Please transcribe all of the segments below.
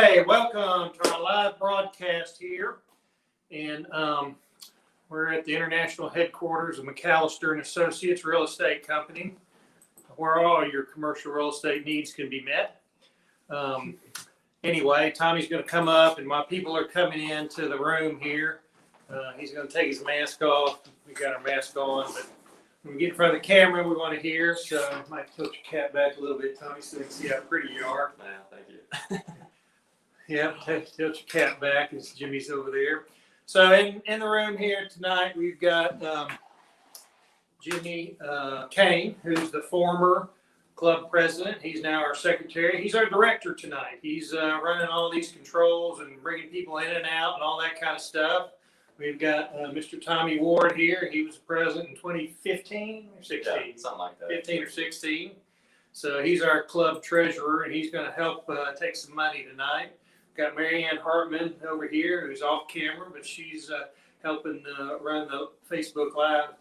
Hey, welcome to our live broadcast here. And we're at the international headquarters of McAllister and Associates Real Estate Company, where all your commercial real estate needs can be met. Anyway, Tommy's going to come up, and while people are coming into the room here, he's going to take his mask off. We got our mask on, but when we get in front of the camera, we want to hear. So I might tilt your cap back a little bit, Tommy, so they can see how pretty you are. Yeah, thank you. Yeah, tilt your cap back as Jimmy's over there. So in the room here tonight, we've got Jimmy Kane, who's the former club president. He's now our secretary. He's our director tonight. He's running all these controls and bringing people in and out and all that kind of stuff. We've got Mr. Tommy Ward here. He was president in 2015 or 16? Yeah, something like that. 15 or 16. So he's our club treasurer, and he's going to help take some money tonight. Got Marianne Hartman over here, who's off camera, but she's helping run the Facebook Live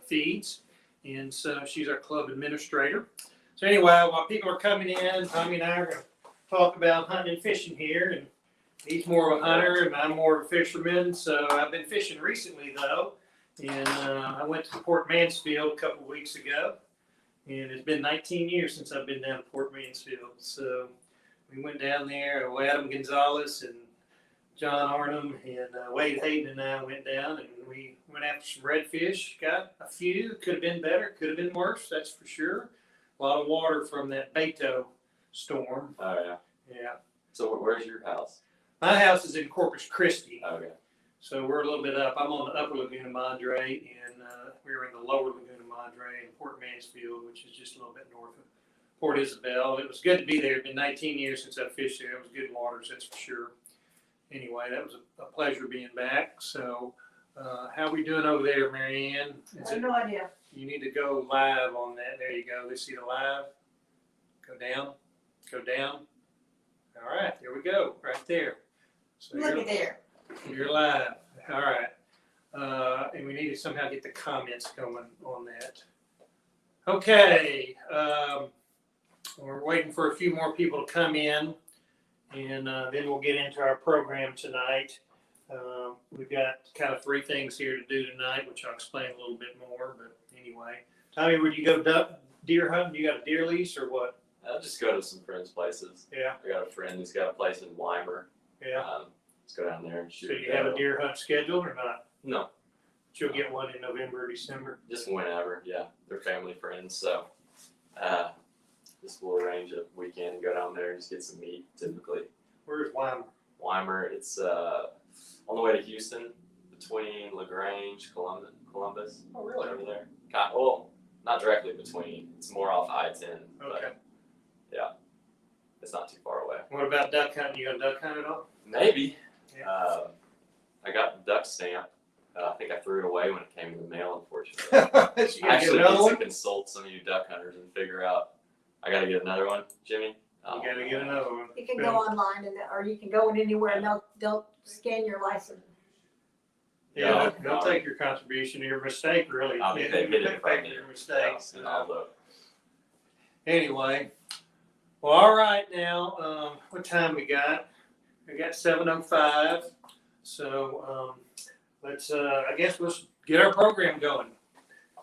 feeds, and so she's our club administrator. So anyway, while people are coming in, Tommy and I are going to talk about hunting and fishing here, and he's more of a hunter, and I'm more of a fisherman. So I've been fishing recently, though, and I went to Port Mansfield a couple of weeks ago, and it's been 19 years since I've been down to Port Mansfield. So we went down there, Adam Gonzalez and John Arnhem and Wade Hayden and I went down, and we went after some redfish. Got a few. Could have been better. Could have been worse, that's for sure. A lot of water from that Beto storm. Oh, yeah. Yeah. So where's your house? My house is in Corpus Christi. Okay. So we're a little bit up. I'm on the upper Laguna Madre, and we were in the lower Laguna Madre in Port Mansfield, which is just a little bit north of Port Isabel. It was good to be there. It's been 19 years since I fished there. It was good waters, that's for sure. Anyway, that was a pleasure being back. So how are we doing over there, Marianne? I have no idea. You need to go live on that. There you go. Let's see the live. Go down. Go down. All right, here we go. Right there. So Look at there. You're live. All right. And we need to somehow get the comments going on that. Okay. We're waiting for a few more people to come in, and then we'll get into our program tonight. We've got kind of three things here to do tonight, which I'll explain a little bit more. But anyway, Tommy, would you go deer hunting? You got a deer lease or what? I'll just go to some friends' places. Yeah. I got a friend who's got a place in Weimer. Yeah. Let's go down there and shoot. So you have a deer hunt scheduled or not? No. But you'll get one in November or December? Just whenever, yeah. They're family friends, so just we'll arrange a weekend and go down there and just get some meat, typically. Where's Weimer? Weimer, it's on the way to Houston, between LaGrange, Columbus. Oh, really? Over there. Well, not directly between. It's more off I-10. Okay. But yeah, it's not too far away. What about duck hunting? You got a duck hunt at all? Maybe. Yeah. I got the duck stamp. I think I threw it away when it came in the mail, unfortunately. You I gotta actually get need another to one? consult some of you duck hunters and figure out. I got to get another one, Jimmy. You gotta get another one. You can go online or you can go in anywhere and they'll scan your license. Yeah, No, they'll no. take your contribution, your mistake, really. I mean, they hit it from Take me. your mistakes. And I'll look. Anyway, well, all right now, what time we got? We got 7:05. So let's, I guess let's get our program going.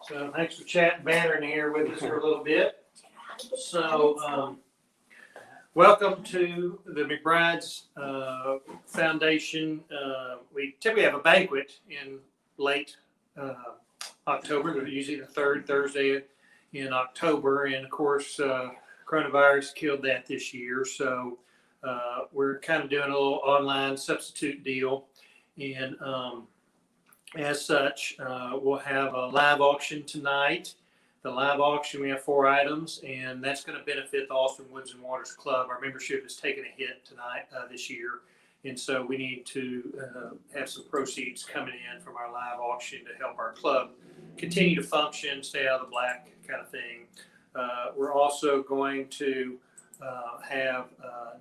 So thanks for chatting, bantering here with us for a little bit. So welcome to the McBride's Foundation. We typically have a banquet in late October, usually the third Thursday in October. And of course, coronavirus killed that this year. So we're kind of doing a little online substitute deal. And as such, we'll have a live auction tonight. The live auction, we have 4 items, and that's going to benefit the Austin Woods and Waters Club. Our membership has taken a hit tonight, this year, and so we need to have some proceeds coming in from our live auction to help our club continue to function, stay out of the black kind of thing. We're also going to have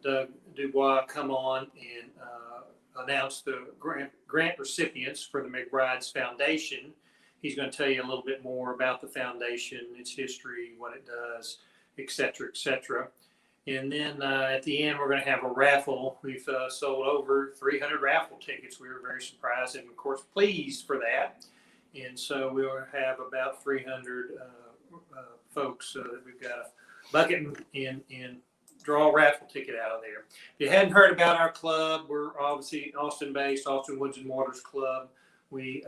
Doug Dubois come on and announce the grant recipients for the McBride's Foundation. He's going to tell you a little bit more about the foundation, its history, what it does, et cetera, et cetera. And then at the end, we're going to have a raffle. We've sold over 300 raffle tickets. We were very surprised and, of course, pleased for that. And so we'll have about 300 folks that we've got a bucket and draw a raffle ticket out of there. If you hadn't heard about our club, we're obviously Austin-based, Austin Woods and Waters Club. We're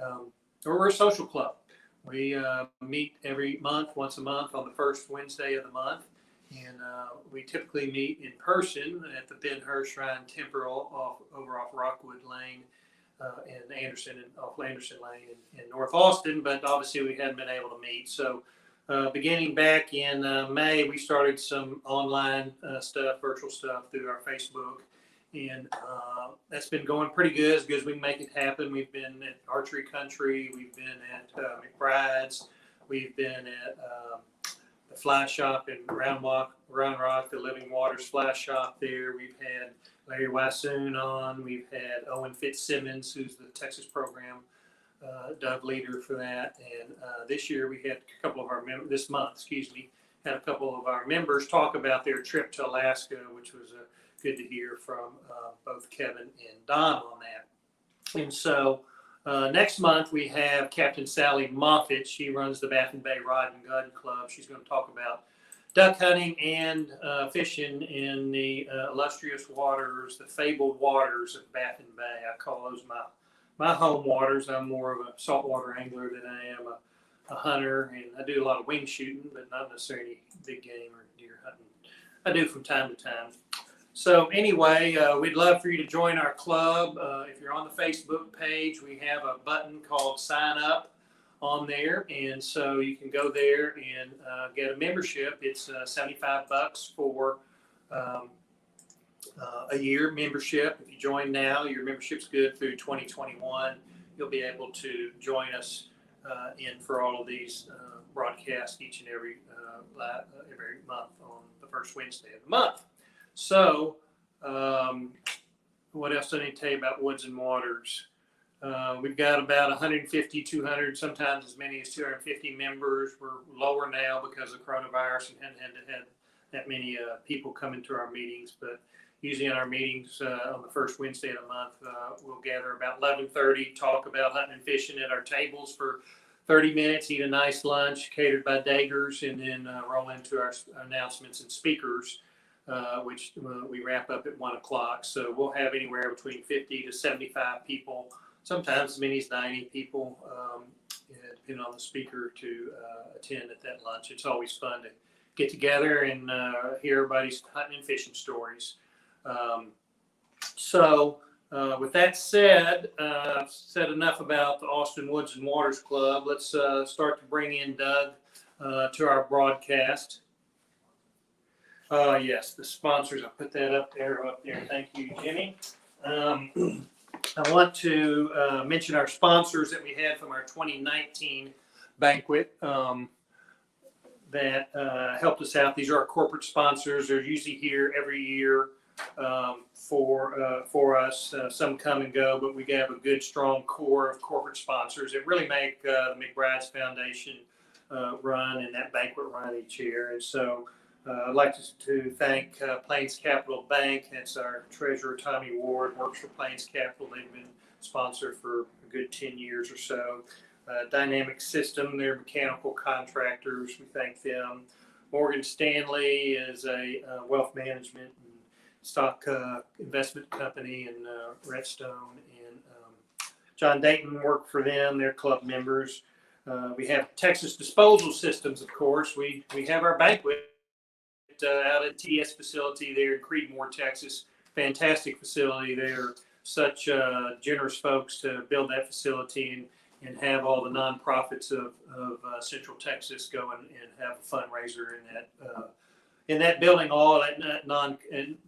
a social club. We meet every month, once a month, on the first Wednesday of the month. And we typically meet in person at the Ben Hur Shrine Temple over off Rockwood Lane and off Anderson Lane in North Austin. But obviously we hadn't been able to meet. So beginning back in May, we started some online stuff, virtual stuff through our Facebook. And that's been going pretty good as we can make it happen. We've been at Archery Country. We've been at McBride's. We've been at the Fly Shop in Round Rock, the Living Waters Fly Shop there. We've had Larry Wassoon on. We've had Owen Fitzsimmons, who's the Texas program dove leader for that. And this year we had a couple of our members, this month, had a couple of our members talk about their trip to Alaska, which was good to hear from both Kevin and Don on that. And so next month we have Captain Sally Moffitt. She runs the Baffin Bay Rod and Gun Club. She's going to talk about duck hunting and fishing in the illustrious waters, the fabled waters of Baffin Bay. I call those my home waters. I'm more of a saltwater angler than I am a hunter, and I do a lot of wing shooting, but not necessarily big game or deer hunting. I do from time to time. So anyway, we'd love for you to join our club. If you're on the Facebook page, we have a button called Sign Up on there, and so you can go there and get a membership. It's $75 for a year membership. If you join now, your membership's good through 2021. You'll be able to join us in for all of these broadcasts each and every month on the first Wednesday of the month. So, what else do I need to tell you about Woods and Waters? We've got about 150, 200, sometimes as many as 250 members. We're lower now because of coronavirus and hadn't had that many people coming to our meetings. But usually in our meetings on the first Wednesday of the month, we'll gather about 11:30, talk about hunting and fishing at our tables for 30 minutes, eat a nice lunch catered by Dagers, and then roll into our announcements and speakers. Which we wrap up at 1 o'clock. So we'll have anywhere between 50 to 75 people, sometimes as many as 90 people, depending on the speaker, to attend at that lunch. It's always fun to get together and hear everybody's hunting and fishing stories. So with that said, I've said enough about the Austin Woods and Waters Club. Let's start to bring in Doug to our broadcast. Yes, the sponsors. I'll put that up there. Thank you, Jimmy. I want to mention our sponsors that we had from our 2019 banquet that helped us out. These are our corporate sponsors. They're usually here every year for us. Some come and go, but we have a good, strong core of corporate sponsors that really make the McBride's Foundation run and that banquet run each year. And so I'd like to thank Plains Capital Bank. That's our treasurer, Tommy Ward, works for Plains Capital. They've been sponsored for a good 10 years or so. Dynamic System, they're mechanical contractors. We thank them. Morgan Stanley is a wealth management and stock investment company in Redstone. And John Dayton worked for them. They're club members. We have Texas Disposal Systems, of course. We have our banquet out at TS facility there in Creedmoor, Texas. Fantastic facility. They're such generous folks to build that facility and have all the nonprofits of Central Texas go and have a fundraiser in that building, all at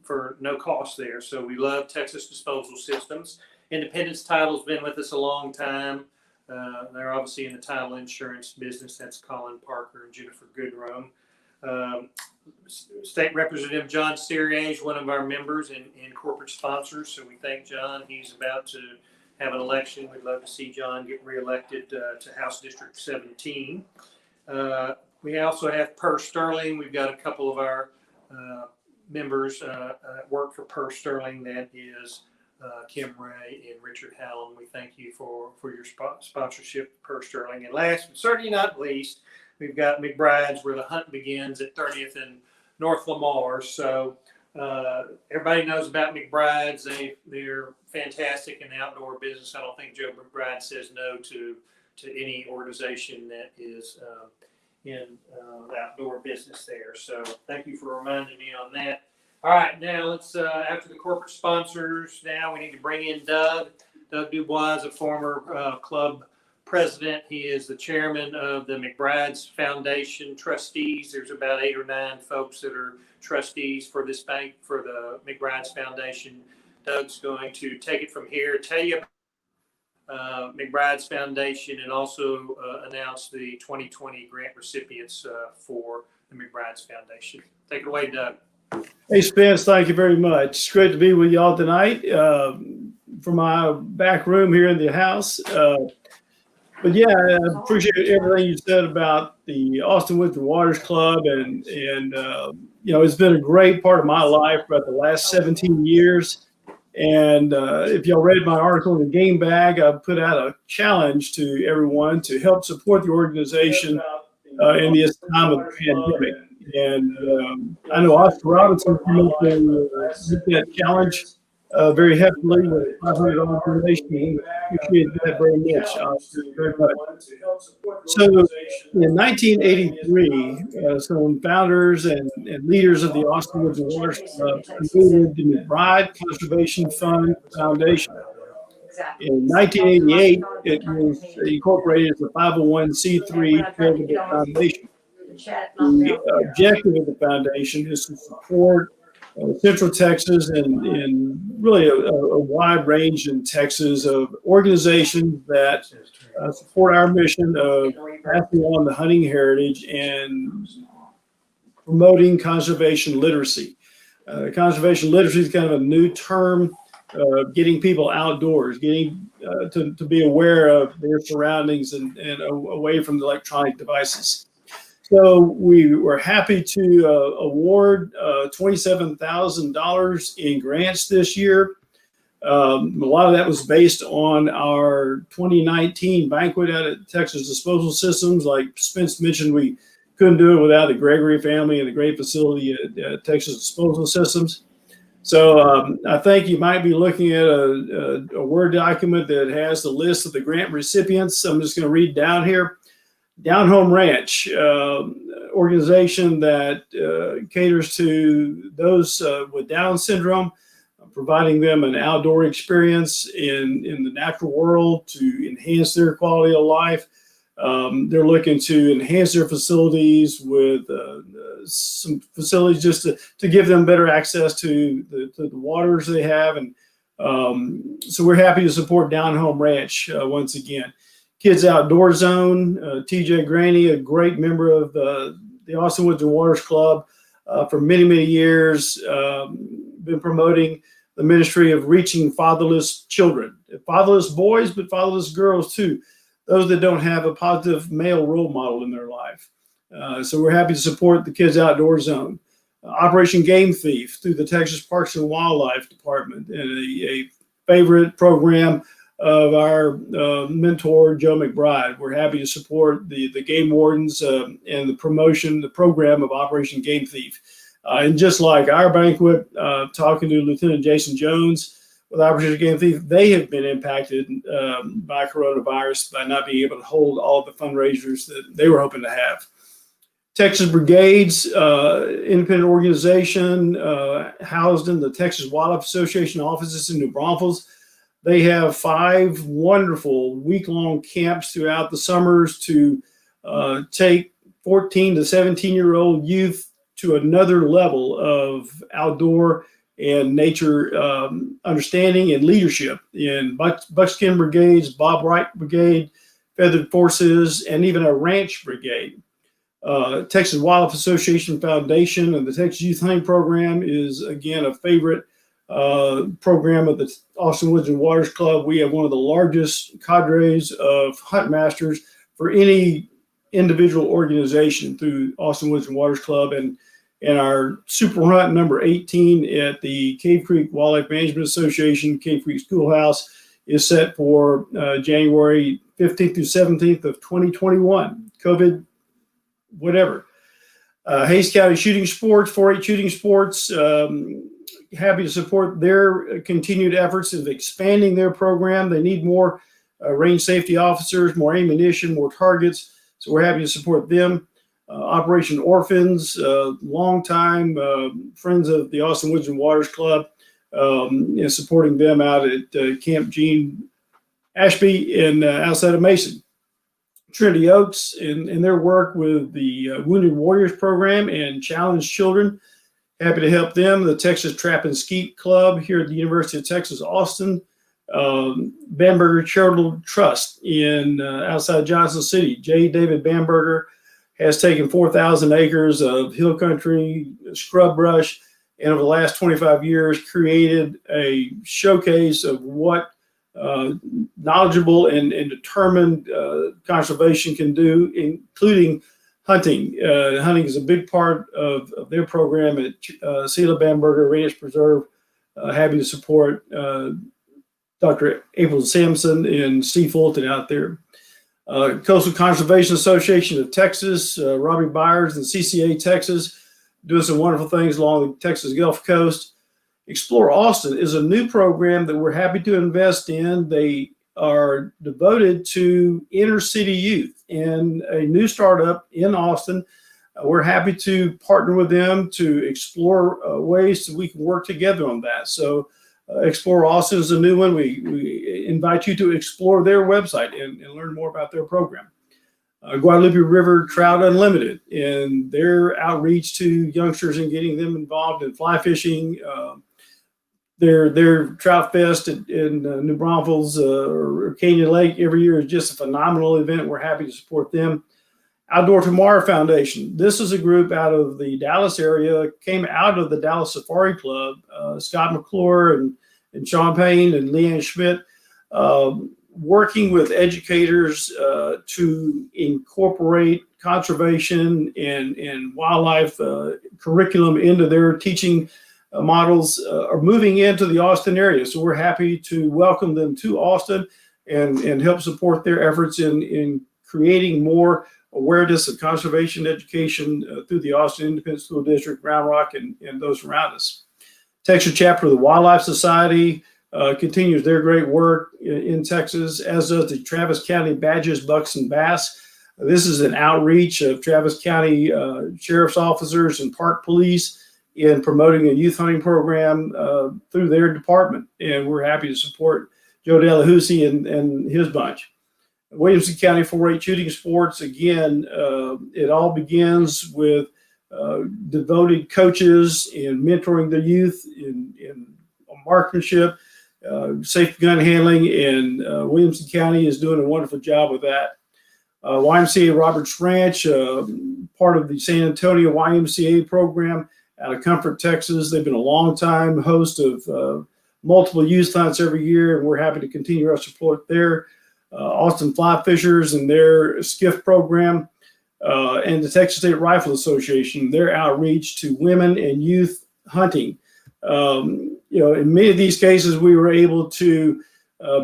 for no cost there. So we love Texas Disposal Systems. Independence Title's been with us a long time. They're obviously in the title insurance business. That's Colin Parker and Jennifer Goodrum. State Representative John Siriage, one of our members and corporate sponsors. So we thank John. He's about to have an election. We'd love to see John get reelected to House District 17. We also have Per Sterling. We've got a couple of our members work for Purse Sterling. That is Kim Ray and Richard Hallam. We thank you for your sponsorship of Purse Sterling. And last but certainly not least, we've got McBride's, where the hunt begins at 30th and North Lamar. So everybody knows about McBride's. They're fantastic in the outdoor business. I don't think Joe McBride says no to any organization that is in the outdoor business there. So thank you for reminding me on that. All right, now let's, after the corporate sponsors, now we need to bring in Doug. Doug Dubois is a former club president. He is the chairman of the McBride's Foundation trustees. There's about 8 or 9 folks that are trustees for this bank, for the McBride's Foundation. Doug's going to take it from here, tell you about McBride's Foundation, and also announce the 2020 grant recipients for the McBride's Foundation. Take it away, Doug. Hey, Spence, thank you very much. It's great to be with y'all tonight from my back room here in the house. But yeah, I appreciate everything you said about the Austin Woods and Waters Club, and you know, it's been a great part of my life for the last 17 years. And if y'all read my article in the Game Bag, I put out a challenge to everyone to help support the organization in this time of the pandemic. And I know Oscar Robinson came up and did that challenge very heavily with $500 donation. We appreciate that very much. So in 1983, some founders and leaders of the Austin Woods and Waters Club created the McBride Conservation Fund Foundation. In 1988, it was incorporated as a 501c3 charitable foundation. The objective of the foundation is to support Central Texas and really a wide range in Texas of organizations that support our mission of passing on the hunting heritage and promoting conservation literacy. Conservation literacy is kind of a new term, getting people outdoors, getting to be aware of their surroundings and away from the electronic devices. So we were happy to award $27,000 in grants this year. A lot of that was based on our 2019 banquet out at Texas Disposal Systems. Like Spence mentioned, we couldn't do it without the Gregory family and the great facility at Texas Disposal Systems. So I think you might be looking at a Word document that has the list of the grant recipients. I'm just going to read down here. Down Home Ranch, organization that caters to those with Down syndrome, providing them an outdoor experience in the natural world to enhance their quality of life. They're looking to enhance their facilities with some facilities just to give them better access to the waters they have. And so we're happy to support Down Home Ranch once again. Kids Outdoor Zone, TJ Graney, a great member of the Austin Woods and Waters Club for many, many years, been promoting the ministry of reaching fatherless children, fatherless boys, but fatherless girls too, those that don't have a positive male role model in their life. So we're happy to support the Kids Outdoor Zone. Operation Game Thief through the Texas Parks and Wildlife Department, and a favorite program of our mentor, Joe McBride. We're happy to support the game wardens and the program of Operation Game Thief. And just like our banquet, talking to Lieutenant Jason Jones with Operation Game Thief, they have been impacted by coronavirus by not being able to hold all the fundraisers that they were hoping to have. Texas Brigades, independent organization housed in the Texas Wildlife Association offices in New Braunfels. They have 5 wonderful week-long camps throughout the summers to take 14 to 17-year-old youth to another level of outdoor and nature understanding and leadership in buckskin brigades, Bob Wright Brigade, Feathered Forces, and even a ranch brigade. Texas Wildlife Association Foundation and the Texas Youth Hunting Program is, again, a favorite program of the Austin Woods and Waters Club. We have one of the largest cadres of hunt masters for any individual organization through Austin Woods and Waters Club, and And our Super Hunt number 18 at the Cave Creek Wildlife Management Association, Cave Creek Schoolhouse, is set for January 15th through 17th of 2021. COVID, whatever. Hays County Shooting Sports, 4-H Shooting Sports, happy to support their continued efforts of expanding their program. They need more range safety officers, more ammunition, more targets. So we're happy to support them. Operation Orphans, longtime friends of the Austin Woods and Waters Club, and supporting them out at Camp Gene Ashby and outside of Mason. Trinity Oaks in their work with the Wounded Warriors program and challenged children. Happy to help them. The Texas Trap and Skeet Club here at the University of Texas, Austin. Bamberger Charitable Trust in outside Johnson City. J. David Bamberger has taken 4,000 acres of hill country, scrub brush, and over the last 25 years created a showcase of what knowledgeable and determined conservation can do, including hunting. Hunting is a big part of their program at Sela Bamberger Ranch Preserve. Happy to support Dr. April Sampson and Steve Fulton out there. Coastal Conservation Association of Texas, Robbie Byers and CCA Texas, doing some wonderful things along the Texas Gulf Coast. Explore Austin is a new program that we're happy to invest in. They are devoted to inner city youth and a new startup in Austin. We're happy to partner with them to explore ways that we can work together on that. So Explore Austin is a new one. We invite you to explore their website and learn more about their program. Guadalupe River Trout Unlimited and their outreach to youngsters and getting them involved in fly fishing. Their Trout Fest in New Braunfels or Canyon Lake every year is just a phenomenal event. We're happy to support them. Outdoor Tomorrow Foundation. This is a group out of the Dallas area, came out of the Dallas Safari Club. Scott McClure and Sean Payne and Leanne Schmidt, working with educators to incorporate conservation and wildlife curriculum into their teaching models, are moving into the Austin area. So we're happy to welcome them to Austin and help support their efforts in creating more awareness of conservation education through the Austin Independent School District, Round Rock, and those around us. Texas chapter of the Wildlife Society continues their great work in Texas, as does the Travis County Badges, Bucks, and Bass. This is an outreach of Travis County sheriff's officers and park police in promoting a youth hunting program through their department. And we're happy to support Joe Delahousie and his bunch. Williamson County 4-H Shooting Sports, again, it all begins with devoted coaches in mentoring the youth in marksmanship, safe gun handling, and Williamson County is doing a wonderful job with that. YMCA Roberts Ranch, part of the San Antonio YMCA program out of Comfort, Texas. They've been a long-time host of multiple youth hunts every year, and we're happy to continue our support there. Austin Fly Fishers and their skiff program, and the Texas State Rifle Association, their outreach to women and youth hunting. In many of these cases, we were able to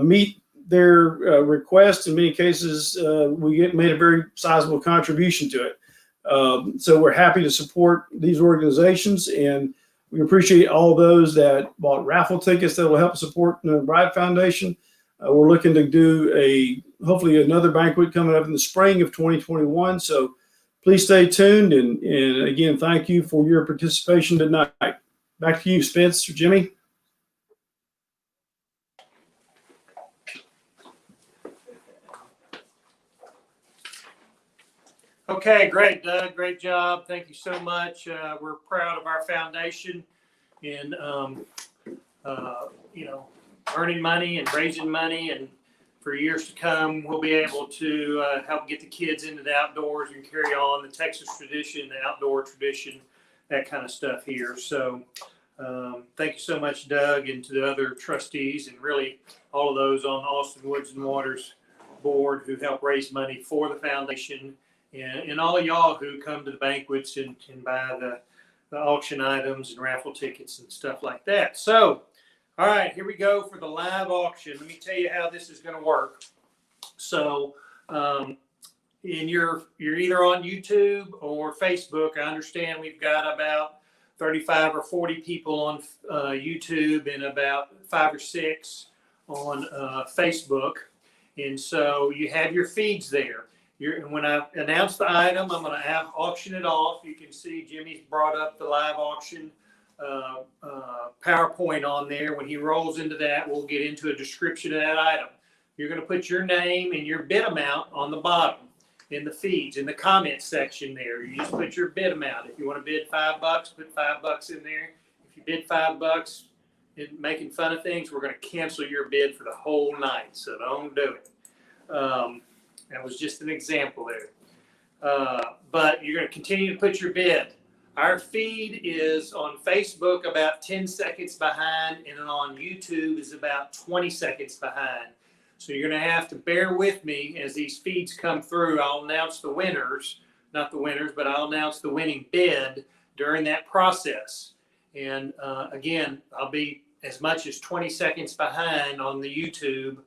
meet their requests. In many cases, we made a very sizable contribution to it. So we're happy to support these organizations, and we appreciate all those that bought raffle tickets that will help support the McBride Foundation. We're looking to do hopefully another banquet coming up in the spring of 2021. So please stay tuned. And again, thank you for your participation tonight. Back to you, Spence or Jimmy. Okay, great, Doug. Great job. Thank you so much. We're proud of our foundation in, earning money and raising money, and for years to come, we'll be able to help get the kids into the outdoors and carry on the Texas tradition, the outdoor tradition, that kind of stuff here. So thank you so much, Doug, and to the other trustees, and really all of those on Austin Woods and Waters board who help raise money for the foundation, and all of y'all who come to the banquets and buy the auction items and raffle tickets and stuff like that. So, all right, here we go for the live auction. Let me tell you how this is going to work. So, you're either on YouTube or Facebook. I understand we've got about 35 or 40 people on YouTube and about 5 or 6 on Facebook. And so you have your feeds there. When I announce the item, I'm going to auction it off. You can see Jimmy's brought up the live auction PowerPoint on there. When he rolls into that, we'll get into a description of that item. You're going to put your name and your bid amount on the bottom in the feeds, in the comment section there. You just put your bid amount. If you want to bid $5, put $5 in there. If you bid $5 and making fun of things, we're going to cancel your bid for the whole night. So don't do it. That was just an example there. But you're going to continue to put your bid. Our feed is on Facebook about 10 seconds behind, and on YouTube is about 20 seconds behind. So you're going to have to bear with me as these feeds come through. I'll announce the winners, not the winners, but I'll announce the winning bid during that process. And again, I'll be as much as 20 seconds behind on the YouTube.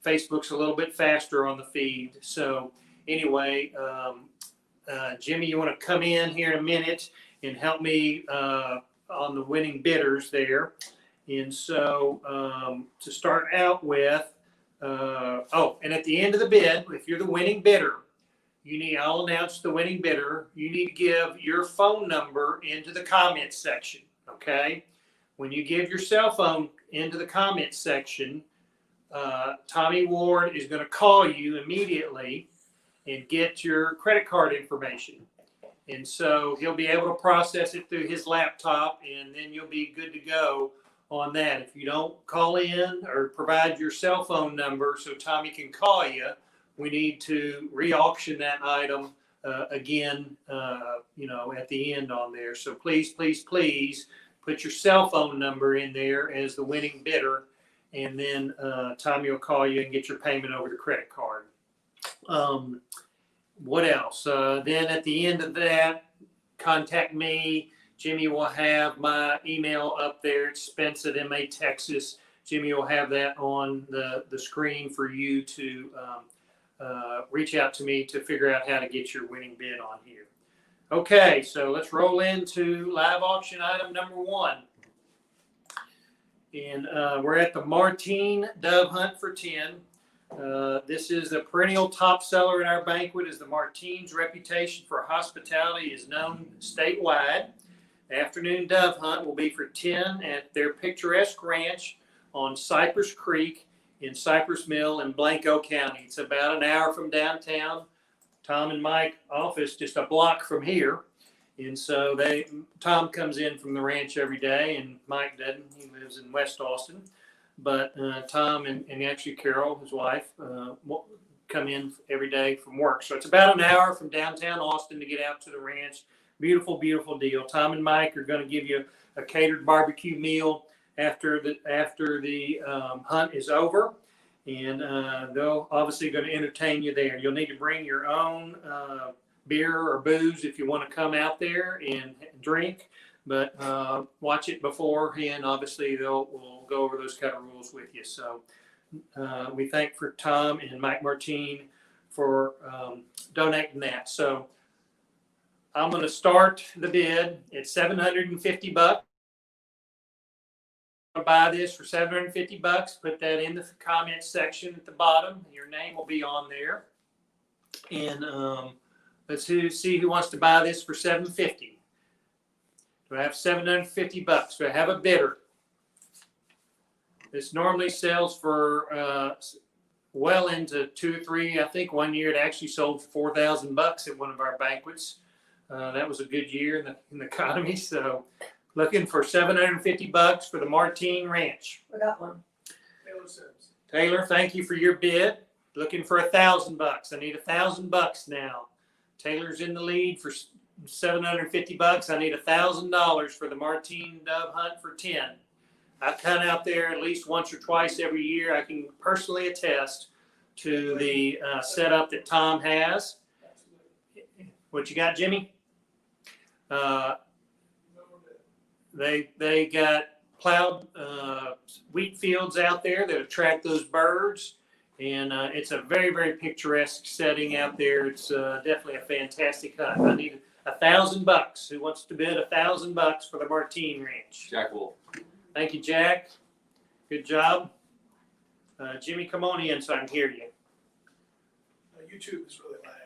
Facebook's a little bit faster on the feed. So anyway, Jimmy, you want to come in here in a minute and help me on the winning bidders there. And so to start out with, and at the end of the bid, if you're the winning bidder, I'll announce the winning bidder. You need to give your phone number into the comments section, okay? When you give your cell phone into the comments section, Tommy Ward is going to call you immediately and get your credit card information. And so he'll be able to process it through his laptop, and then you'll be good to go on that. If you don't call in or provide your cell phone number so Tommy can call you, we need to re-auction that item again, at the end on there. So please, please, please put your cell phone number in there as the winning bidder, and then Tommy will call you and get your payment over the credit card. What else? Then at the end of that, contact me. Jimmy will have my email up there. It's Spence at MA Texas. Jimmy will have that on the screen for you to reach out to me to figure out how to get your winning bid on here. Okay, so let's roll into live auction item number 1. And we're at the Martine Dove Hunt for 10. This is the perennial top seller in our banquet. As the Martine's reputation for hospitality is known statewide. The afternoon dove hunt will be for 10 at their picturesque ranch on Cypress Creek in Cypress Mill in Blanco County. It's about an hour from downtown. Tom and Mike's office just a block from here. And so Tom comes in from the ranch every day, and Mike doesn't. He lives in West Austin. But Tom and actually Carol, his wife, come in every day from work. So it's about an hour from downtown Austin to get out to the ranch. Beautiful, beautiful deal. Tom and Mike are going to give you a catered barbecue meal after the hunt is over. And they'll obviously going to entertain you there. You'll need to bring your own beer or booze if you want to come out there and drink. But watch it beforehand. Obviously, we'll go over those kind of rules with you. So we thank for Tom and Mike Martine for donating that. So I'm going to start the bid at $750. Buy this for $750. Put that in the comments section at the bottom. Your name will be on there. And let's see who wants to buy this for $750. Do I have $750? Do I have a bidder? This normally sells for well into 2 or 3. I think one year it actually sold for $4,000 at one of our banquets. That was a good year in the economy. So looking for $750 for the Martine Ranch. We got one. Taylor, thank you for your bid. Looking for $1,000. I need $1,000 now. Taylor's in the lead for $750. I need $1,000 for the Martine Dove Hunt for 10. I hunt out there at least once or twice every year. I can personally attest to the setup that Tom has. What you got, Jimmy? They got plowed wheat fields out there that attract those birds. And it's a very, very picturesque setting out there. It's definitely a fantastic hunt. I need $1,000. Who wants to bid $1,000 for the Martine Ranch? Jack Wolf. Thank you, Jack. Good job. Jimmy, come on in so I can hear you. YouTube is really lagging.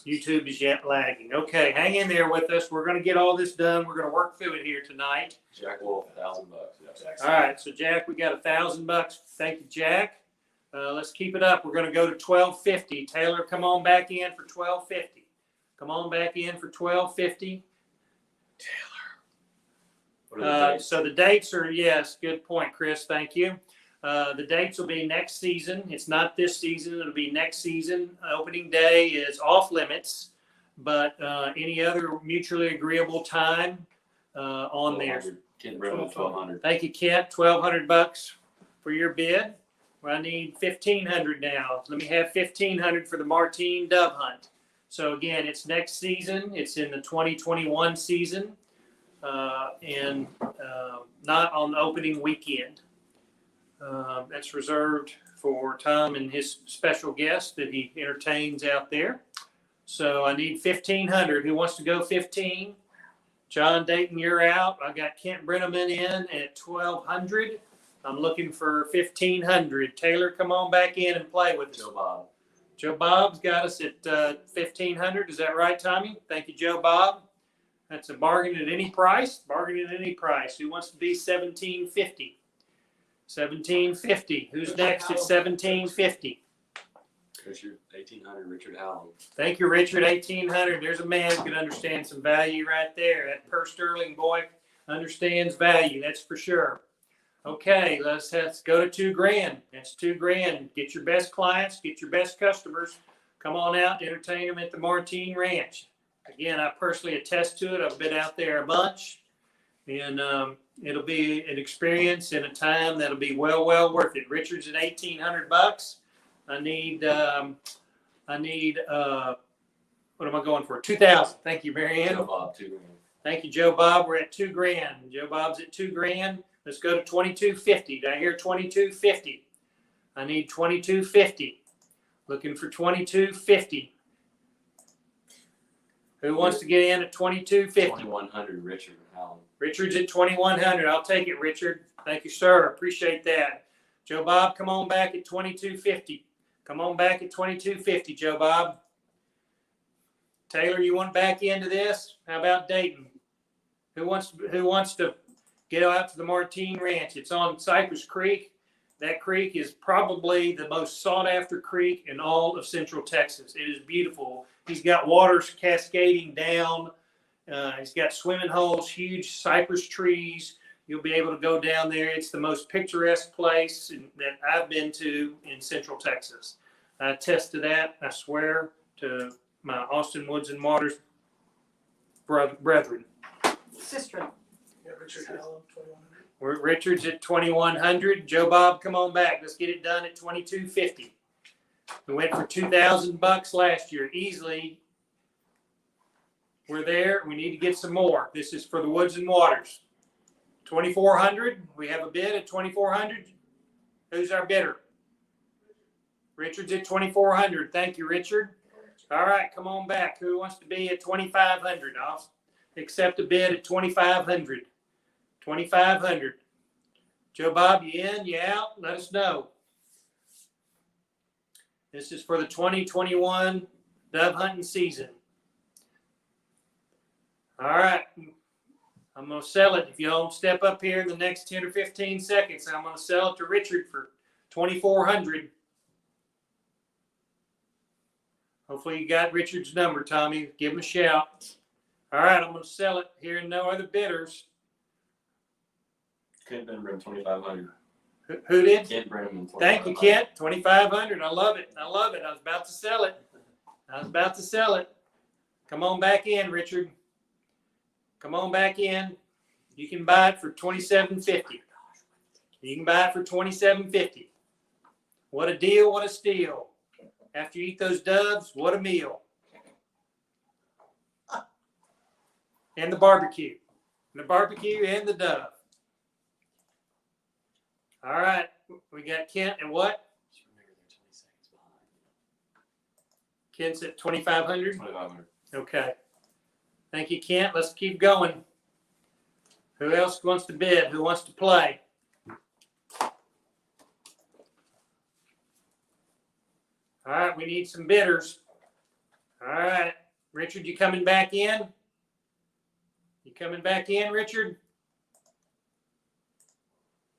YouTube is yet lagging. Okay, hang in there with us. We're going to get all this done. We're going to work through it here tonight. Jack Wolf, $1,000. Yes. All right, so Jack, we got $1,000. Thank you, Jack. Let's keep it up. We're going to go to $1,250. Taylor, come on back in for $1,250. Come on back in for $1,250. What are the dates? So the dates are, yes, good point, Chris. Thank you. The dates will be next season. It's not this season. It'll be next season. Opening day is off limits, but any other mutually agreeable time on there. Kent Brennan, $1,200. Thank you, Kent. $1,200 for your bid. Well, I need $1,500 now. Let me have $1,500 for the Martine dove hunt. So again, it's next season. It's in the 2021 season, and not on the opening weekend. That's reserved for Tom and his special guest that he entertains out there. So I need $1,500. Who wants to go 15? John Dayton, you're out. I got Kent Brenneman in at $1,200. I'm looking for $1,500. Taylor, come on back in and play with us. Joe Bob. Joe Bob's got us at $1,500. Is that right, Tommy? Thank you, Joe Bob. That's a bargain at any price. Bargain at any price. Who wants to be $1,750? $1,750. Who's next at $1,750? Richard, $1,800. Richard Howland. Thank you, Richard. $1,800. There's a man who can understand some value right there. That Per Sterling boy understands value. That's for sure. Okay, let's go to $2,000. That's $2,000. Get your best clients, get your best customers. Come on out and entertain them at the Martine Ranch. Again, I personally attest to it. I've been out there a bunch, and it'll be an experience and a time that'll be well worth it. Richard's at $1,800. I need what am I going for? $2,000. Thank you, Marianne. Joe Bob, $2,000. Thank you, Joe Bob. We're at $2,000. Joe Bob's at $2,000. Let's go to $2,250. Did I hear $2,250? I need $2,250. Looking for $2,250. Who wants to get in at $2,250? $2,100. Richard Howland. Richard's at $2,100. I'll take it, Richard. Thank you, sir. Appreciate that. Joe Bob, come on back at $2,250. Come on back at $2,250, Joe Bob. Taylor, you want back into this? How about Dayton? Who wants to get out to the Martine Ranch? It's on Cypress Creek. That creek is probably the most sought-after creek in all of Central Texas. It is beautiful. He's got waters cascading down. He's got swimming holes, huge cypress trees. You'll be able to go down there. It's the most picturesque place that I've been to in Central Texas. I attest to that. I swear to my Austin Woods and Waters brethren. Sister. Yeah, Richard Howland, 2,100. Richard's at $2,100. Joe Bob, come on back. Let's get it done at $2,250. We went for $2,000 last year easily. We're there. We need to get some more. This is for the Woods and Waters. $2,400. We have a bid at $2,400. Who's our bidder? Richard's at $2,400. Thank you, Richard. All right, come on back. Who wants to be at $2,500? I'll accept a bid at $2,500. $2,500. Joe Bob, you in? You out? Let us know. This is for the 2021 dove hunting season. All right. I'm going to sell it. If you don't step up here in the next 10 or 15 seconds, I'm going to sell it to Richard for $2,400. Hopefully you got Richard's number, Tommy. Give him a shout. All right, I'm going to sell it here and no other bidders. Kent Brenneman, $2,500. Who did? Kent Brenneman, $2,500. Thank you, Kent. $2,500. I love it. I love it. I was about to sell it. Come on back in, Richard. Come on back in. You can buy it for $2,750. You can buy it for $2,750. What a deal. What a steal. After you eat those doves, what a meal. And the barbecue. the barbecue, and the dove. All right, we got Kent and what? Just remember they're 20 seconds behind. Kent's at 2,500. 2,500. Okay. Thank you, Kent. Let's keep going. Who else wants to bid? Who wants to play? All right, we need some bidders. All right, Richard, you coming back in? You coming back in, Richard?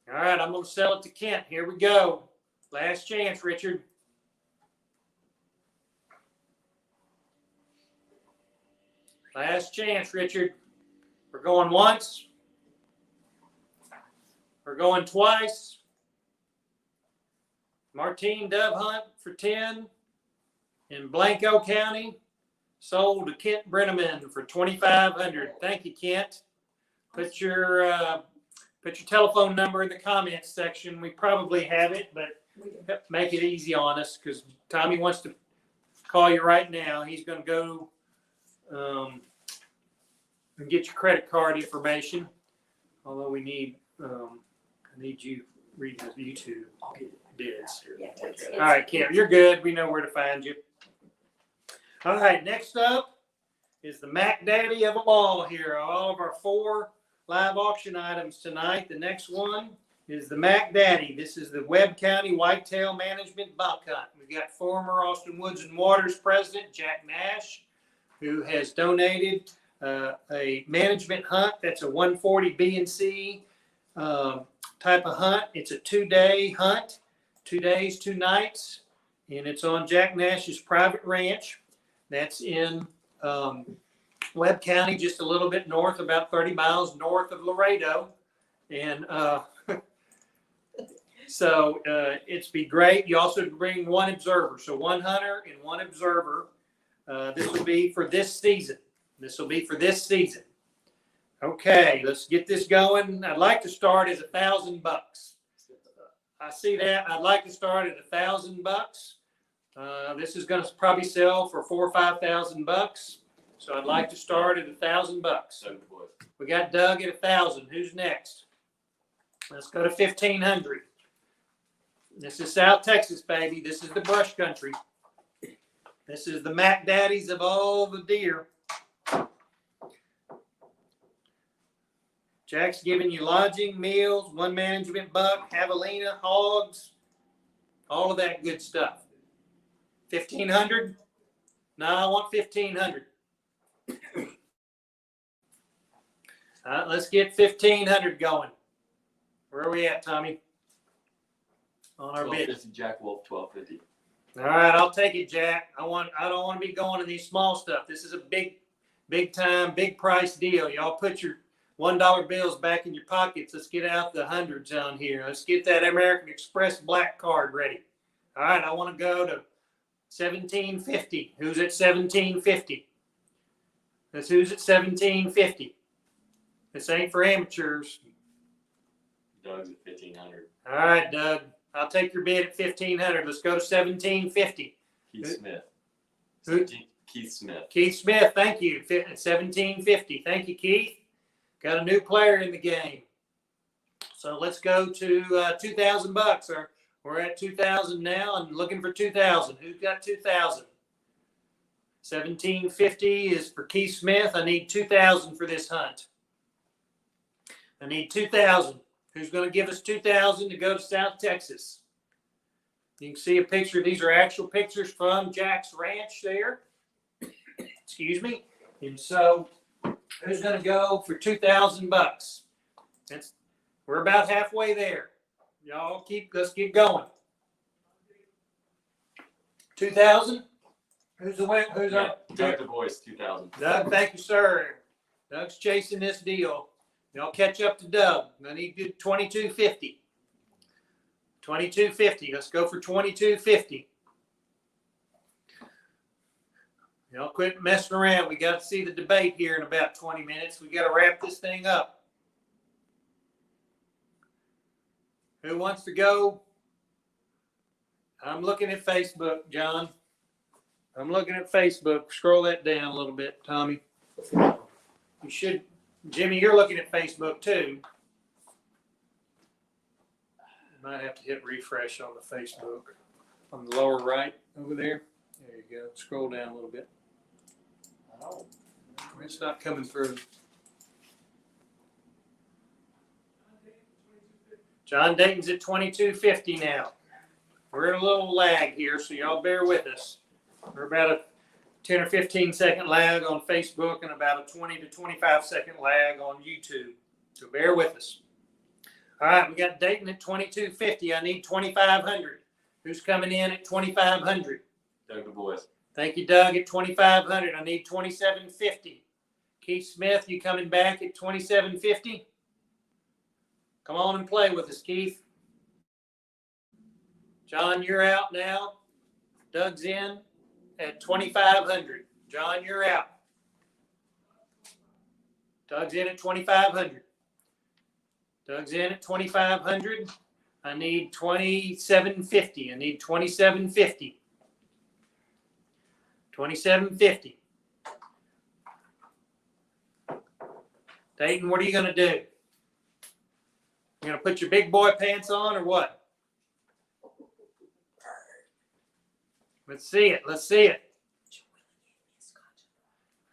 All right, I'm going to sell it to Kent. Here we go. Last chance, Richard. Last chance, Richard. We're going once. We're going twice. Martine dove hunt for 10 in Blanco County. Sold to Kent Brenneman for 2,500. Thank you, Kent. Put your telephone number in the comments section. We probably have it, but make it easy on us because Tommy wants to call you right now. He's going to go and get your credit card information. Although we need, I need you reading the YouTube bids. All right, Kent, you're good. We know where to find you. All right, next up is the Mac Daddy of them all here. All of our 4 live auction items tonight. The next one is the Mac Daddy. This is the Webb County Whitetail Management Buck Hunt. We've got former Austin Woods and Waters president Jack Nash, who has donated a management hunt. That's a 140 B&C type of hunt. It's a 2-day hunt, 2 days, 2 nights, and it's on Jack Nash's private ranch. That's in Webb County, just a little bit north, about 30 miles north of Laredo. And so it's be great. You also bring 1 observer. So 1 hunter and 1 observer. This will be for this season. Okay, let's get this going. I'd like to start at $1,000. I see that. I'd like to start at $1,000. This is going to probably sell for $4,000 or $5,000. So I'd like to start at $1,000. We got Doug at 1,000. Who's next? Let's go to 1,500. This is South Texas, baby. This is the brush country. This is the Mac Daddies of all the deer. Jack's giving you lodging, meals, 1 management buck, javelina, hogs, all of that good stuff. 1,500? No, I want 1,500. All right, let's get 1,500 going. Where are we at, Tommy? On our bid. 1250 Jack Wolf, 1250. All right, I'll take it, Jack. I don't want to be going to these small stuff. This is a big time, big price deal. Y'all put your $1 bills back in your pockets. Let's get out the hundreds on here. Let's get that American Express black card ready. All right, I want to go to 1,750. Who's at 1,750? That's who's at 1,750. This ain't for amateurs. Doug's at 1,500. All right, Doug. I'll take your bid at 1,500. Let's go to 1,750. Keith Smith. Who? Keith Smith. Keith Smith, thank you. At 1,750. Thank you, Keith. Got a new player in the game. So let's go to $2,000. We're at 2,000 now and looking for 2,000. Who's got 2,000? 1,750 is for Keith Smith. I need 2,000 for this hunt. I need 2,000. Who's going to give us 2,000 to go to South Texas? You can see a picture. These are actual pictures from Jack's ranch there. Excuse me. And so who's going to go for $2,000? We're about halfway there. Y'all let's get going. 2,000? Who's our Doug Du Bois, 2,000. Doug, thank you, sir. Doug's chasing this deal. Y'all catch up to Doug. I need to do 2,250. 2,250. Let's go for 2,250. Y'all quit messing around. We got to see the debate here in about 20 minutes. We got to wrap this thing up. Who wants to go? I'm looking at Facebook, John. I'm looking at Facebook. Scroll that down a little bit, Tommy. You should Jimmy, you're looking at Facebook too. You might have to hit refresh on the Facebook on the lower right over there. There you go. Scroll down a little bit. Oh. It's not coming through. John Dayton's at 2250 now. We're in a little lag here, so y'all bear with us. We're about a 10 or 15 second lag on Facebook and about a 20 to 25 second lag on YouTube. So bear with us. All right, we got Dayton at 2250. I need 2500. Who's coming in at 2500? Doug the boys. Thank you, Doug, at 2500. I need 2750. Keith Smith, you coming back at 2750? Come on and play with us, Keith. John, you're out now. Doug's in at 2500. John, you're out. Doug's in at 2500. Doug's in at 2500. I need 2750. I need 2750. 2750. Dayton, what are you going to do? You going to put your big boy pants on or what? Let's see it. Let's see it.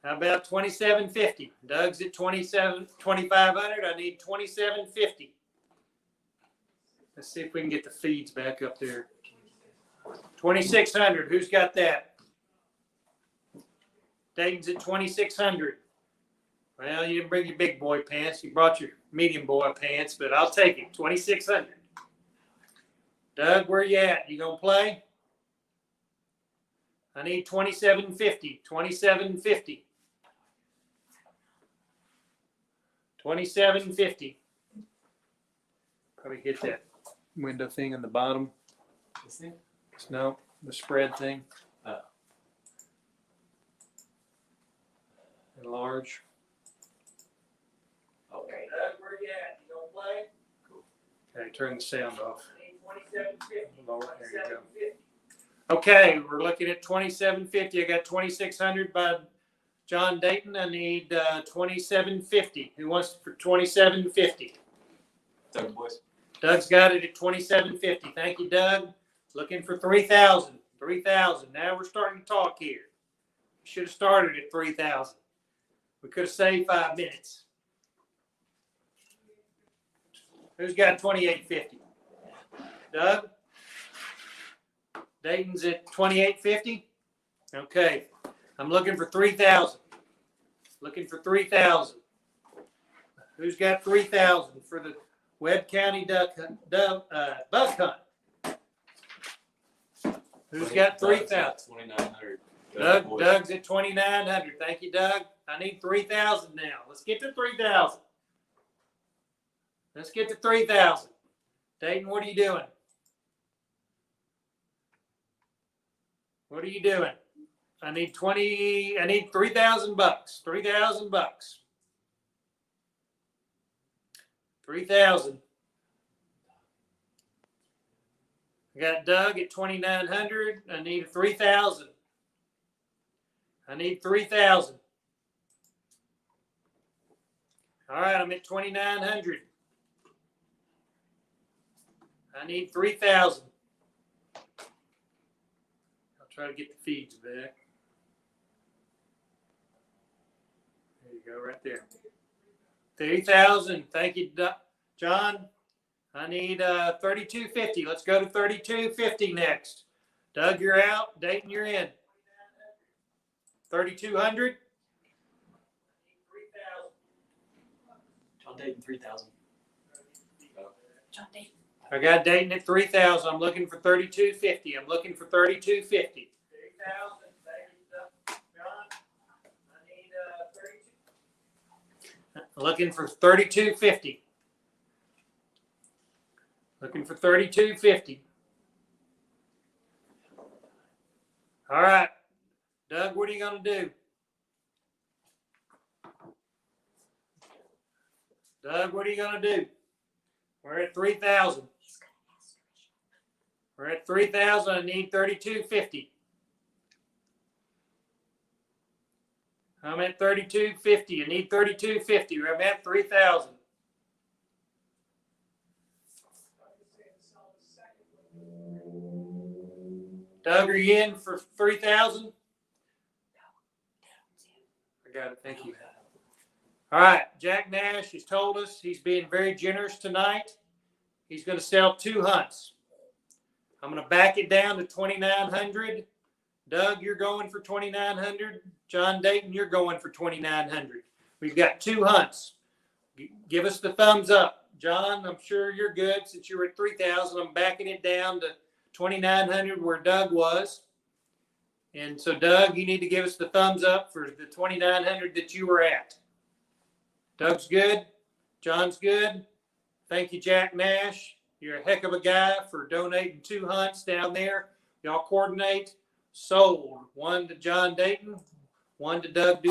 How about 2750? Doug's at 2500. I need 2750. Let's see if we can get the feeds back up there. 2600. Who's got that? Dayton's at 2600. Well, you didn't bring your big boy pants. You brought your medium boy pants, but I'll take it. 2600. Doug, where you at? You gonna play? I need 2750. 2750. 2750. Probably hit that window thing on the bottom. This thing? No, the spread thing. Enlarge. Okay. Doug, where you at? You gonna play? Cool. Okay, turn the sound off. I need 2750. There you go. Okay, we're looking at 2750. I got 2600 by John Dayton. I need 2750. Who wants for 2750? Doug the boys. Doug's got it at 2750. Thank you, Doug. Looking for 3000. 3000. Now we're starting to talk here. Should have started at 3000. We could have saved 5 minutes. Who's got 2850? Doug? Dayton's at 2850. Okay. I'm looking for 3000. Looking for 3000. Who's got 3000 for the Webb County buck hunt? Who's got 3000? 2900. Doug's at 2900. Thank you, Doug. I need 3000 now. Let's get to 3000. Let's get to 3000. Dayton, what are you doing? What are you doing? I need 3,000 bucks. 3,000 bucks. 3,000. I got Doug at 2,900. I need 3,000. I need 3,000. All right, I'm at 2,900. I need 3,000. I'll try to get the feeds back. There you go, right there. 3,000. Thank you, John. I need 3,250. Let's go to 3,250 next. Doug, you're out. Dayton, you're in. 3,200. John Dayton, 3000. John Dayton. I got Dayton at 3,000. I'm looking for 3,250. I'm looking for 3,250. 3,000. John. I need 32. Looking for 3,250. Looking for 3,250. All right. Doug, what are you going to do? Doug, what are you going to do? We're at 3,000. We're at 3,000. I need 3,250. I'm at 3250. I need 3250. I'm at 3000. Doug, are you in for 3000? I got it. Thank you. All right. Jack Nash has told us he's being very generous tonight. He's going to sell 2 hunts. I'm going to back it down to 2,900. Doug, you're going for 2,900. John Dayton, you're going for 2,900. We've got 2 hunts. Give us the thumbs up. John, I'm sure you're good since you were at 3,000. I'm backing it down to 2,900 where Doug was. And so, Doug, you need to give us the thumbs up for the 2,900 that you were at. Doug's good. John's good. Thank you, Jack Nash. You're a heck of a guy for donating 2 hunts down there. Y'all coordinate. Sold. 1 to John Dayton, 1 to Doug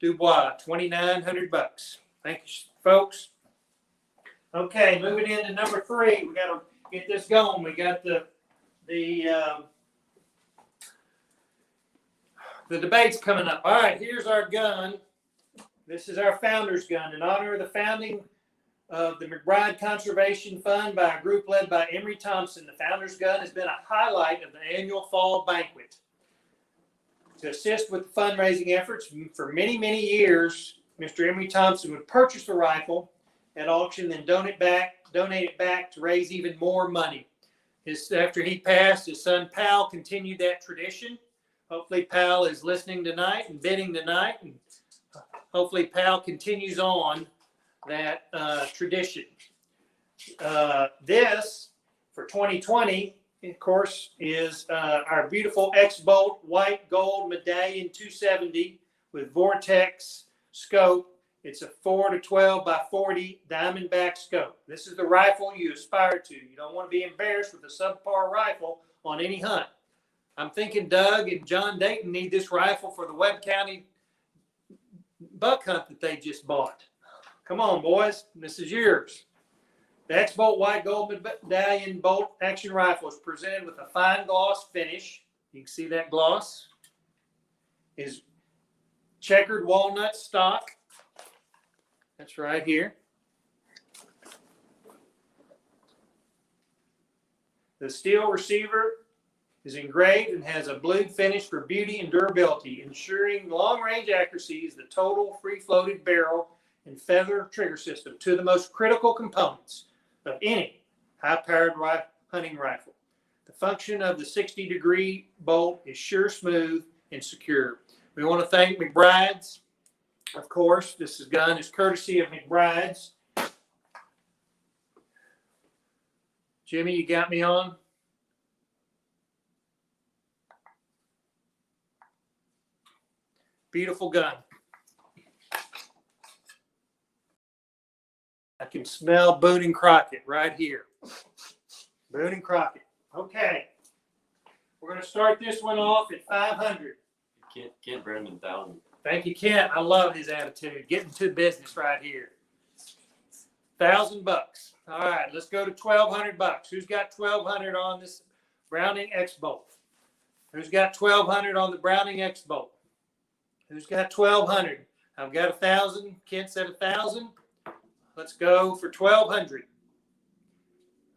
Dubois. $2,900. Thank you, folks. Okay, moving into number 3. We got to get this going. We got the debate's coming up. All right, here's our gun. This is our founder's gun in honor of the founding of the McBride Conservation Fund by a group led by Emory Thompson. The founder's gun has been a highlight of the annual fall banquet. To assist with the fundraising efforts for many, many years, Mr. Emory Thompson would purchase the rifle at auction, then donate it back to raise even more money. After he passed, his son Pal continued that tradition. Hopefully Pal is listening tonight and bidding tonight, and hopefully Pal continues on that tradition. This, for 2020, of course, is our beautiful X-Bolt white gold medallion 270 with Vortex scope. It's a 4 to 12 by 40 Diamondback scope. This is the rifle you aspire to. You don't want to be embarrassed with a subpar rifle on any hunt. I'm thinking Doug and John Dayton need this rifle for the Webb County buck hunt that they just bought. Come on, boys. This is yours. The X-Bolt white gold medallion bolt action rifle is presented with a fine gloss finish. You can see that gloss is checkered walnut stock. That's right here. The steel receiver is engraved and has a blued finish for beauty and durability, ensuring long-range accuracy is the total free-floated barrel and feather trigger system, two of the most critical components of any high-powered hunting rifle. The function of the 60-degree bolt is sure, smooth, and secure. We want to thank McBride's. Of course, this gun is courtesy of McBride's. Jimmy, you got me on? Beautiful gun. I can smell Boone and Crockett right here. Boone and Crockett. Okay. We're going to start this one off at 500. Kent Brennan, 1,000. Thank you, Kent. I love his attitude. Getting to business right here. $1,000. All right, let's go to $1,200. Who's got $1,200 on this Browning X-Bolt? Who's got $1,200 on the Browning X-Bolt? Who's got $1,200? I've got 1,000. Kent said 1,000. Let's go for 1,200.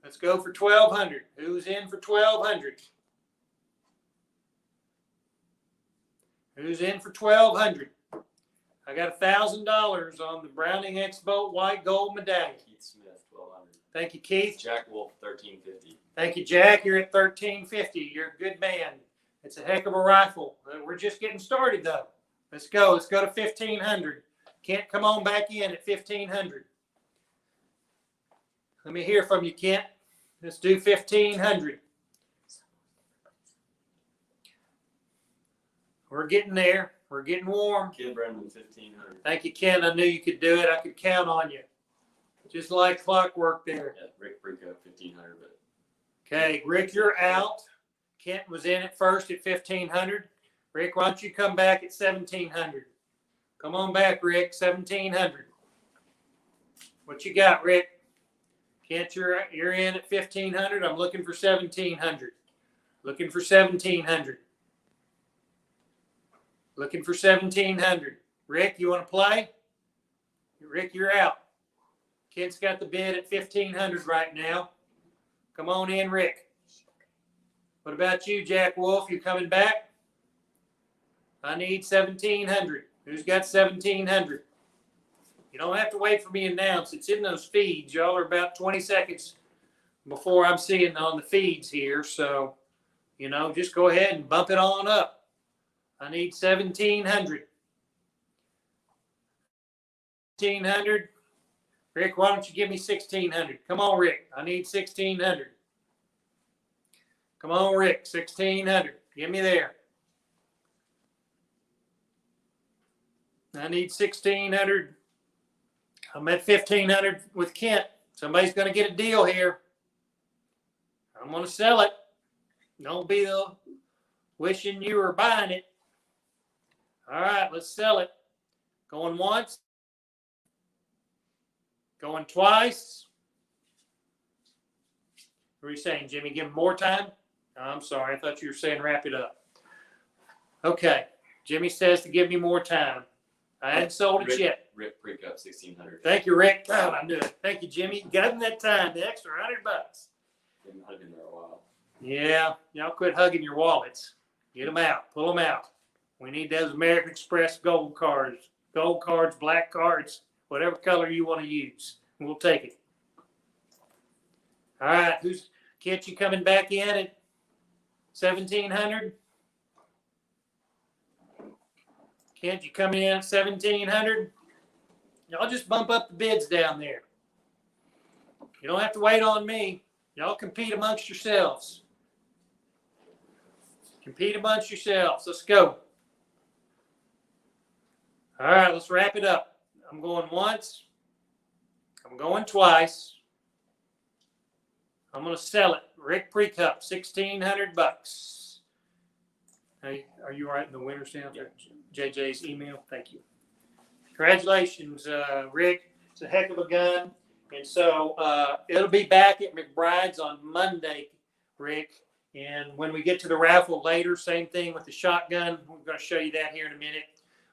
Let's go for 1,200. Who's in for 1,200? Who's in for 1,200? I got $1,000 on the Browning X-Bolt white gold medallion. Keith Smith, 1,200. Thank you, Keith. Jack Wolf, 1,350. Thank you, Jack. You're at 1,350. You're a good man. It's a heck of a rifle. We're just getting started, though. Let's go. Let's go to 1,500. Kent, come on back in at 1,500. Let me hear from you, Kent. Let's do 1,500. We're getting there. We're getting warm. Kid Brennan, 1,500. Thank you, Ken. I knew you could do it. I could count on you. Just like clockwork there. Yeah, Rick Brico, 1,500. But Okay, Rick, you're out. Kent was in at first at 1,500. Rick, why don't you come back at 1,700? Come on back, Rick, 1,700. What you got, Rick? Kent, you're in at 1,500. I'm looking for 1,700. Looking for 1,700. Looking for 1,700. Rick, you want to play? Rick, you're out. Kent's got the bid at 1,500 right now. Come on in, Rick. What about you, Jack Wolf? You coming back? I need 1,700. Who's got 1,700? You don't have to wait for me to announce. It's in those feeds. Y'all are about 20 seconds before I'm seeing on the feeds here. So, you know, just go ahead and bump it on up. I need 1,700. 1,600. Rick, why don't you give me 1,600? Come on, Rick. I need 1,600. Come on, Rick. 1,600. Give me there. I need 1,600. I'm at 1,500 with Kent. Somebody's going to get a deal here. I'm going to sell it. Don't be wishing you were buying it. All right, let's sell it. Going once. Going twice. What are you saying, Jimmy? Give him more time? I'm sorry. I thought you were saying wrap it up. Okay. Jimmy says to give me more time. I hadn't sold it yet. Rick Creek up 1,600. Thank you, Rick. God, I knew it. Thank you, Jimmy. Got him that time. The extra $100. Been hugging there a while. Yeah. Y'all quit hugging your wallets. Get them out. Pull them out. We need those American Express gold cards. Gold cards, black cards, whatever color you want to use. We'll take it. All right. Kent, you coming back in at 1,700? Kent, you coming in at 1,700? Y'all just bump up the bids down there. You don't have to wait on me. Y'all compete amongst yourselves. Compete amongst yourselves. Let's go. All right, let's wrap it up. I'm going once. I'm going twice. I'm going to sell it. Rick Precup, $1,600. Hey, are you writing the winners down? Yep. JJ's email. Thank you. Congratulations, Rick. It's a heck of a gun. And so it'll be back at McBride's on Monday, Rick. And when we get to the raffle later, same thing with the shotgun. We're going to show you that here in a minute.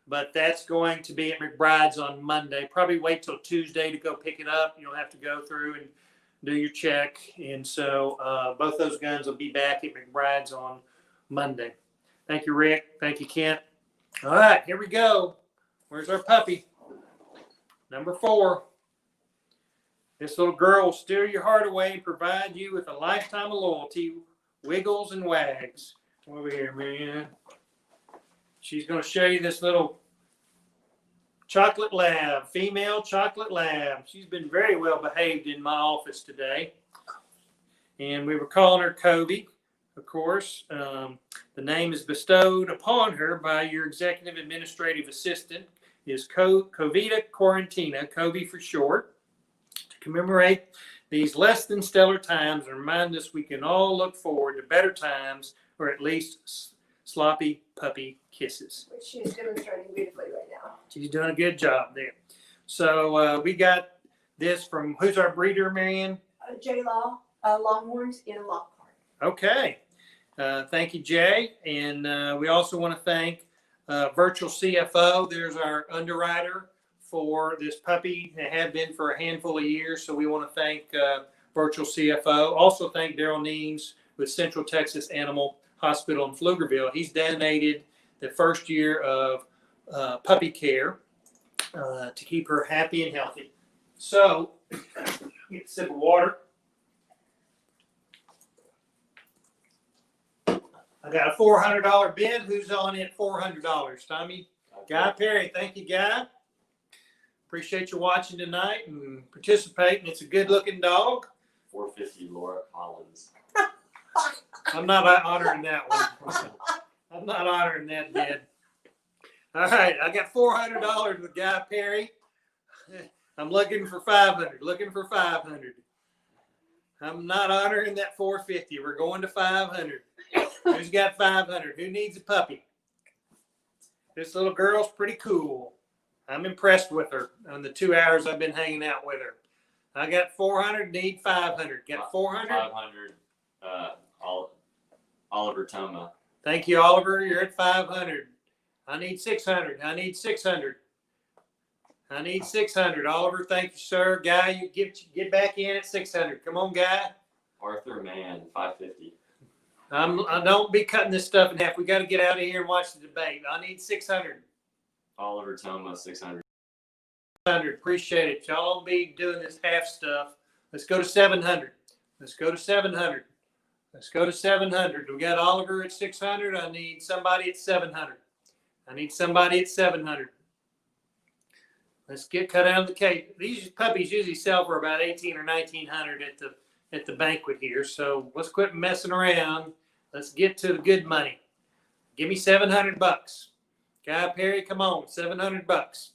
But that's going to be at McBride's on Monday. Probably wait till Tuesday to go pick it up. You'll have to go through and do your check. And so both those guns will be back at McBride's on Monday. Thank you, Rick. Thank you, Kent. All right, here we go. Where's our puppy? Number 4. This little girl will steal your heart away and provide you with a lifetime of loyalty, wiggles and wags. Over here, man. She's going to show you this little chocolate lab, female chocolate lab. She's been very well behaved in my office today. And we were calling her Kobe, of course. The name is bestowed upon her by your executive administrative assistant, is Covita Quarantina, Kobe for short, to commemorate these less than stellar times and remind us we can all look forward to better times, or at least sloppy puppy kisses. Which she is demonstrating beautifully right now. She's doing a good job there. So we got this from, who's our breeder, Marianne? J Law, Longhorns in Lockhart. Okay. Thank you, Jay. And we also want to thank Virtual CFO. There's our underwriter for this puppy. They have been for a handful of years. So we want to thank Virtual CFO. Also thank Daryl Neems with Central Texas Animal Hospital in Pflugerville. He's donated the first year of puppy care to keep her happy and healthy. So, get a sip of water. I got a $400 bid. Who's on it? $400. Tommy? Guy Perry. Thank you, Guy. Appreciate you watching tonight and participating. It's a good-looking dog. $450 Laura Collins. I'm not honoring that one. I'm not honoring that bid. All right, I got $400 with Guy Perry. I'm looking for 500. Looking for 500. I'm not honoring that 450. We're going to 500. Who's got 500? Who needs a puppy? This little girl's pretty cool. I'm impressed with her on the 2 hours I've been hanging out with her. I got 400. Need 500. Got 400. 500. Oliver Toma. Thank you, Oliver. You're at 500. I need 600. I need 600. I need 600. Oliver, thank you, sir. Guy, you get back in at 600. Come on, Guy. Arthur Mann, 550. I don't be cutting this stuff in half. We got to get out of here and watch the debate. I need 600. Oliver Toma, 600. 600. Appreciate it. Y'all don't be doing this half stuff. Let's go to 700. Let's go to 700. Let's go to 700. We got Oliver at 600. I need somebody at 700. I need somebody at 700. Let's get cut out of the cake. These puppies usually sell for about 18 or 1900 at the banquet here. So let's quit messing around. Let's get to the good money. Give me $700. Guy Perry, come on, $700.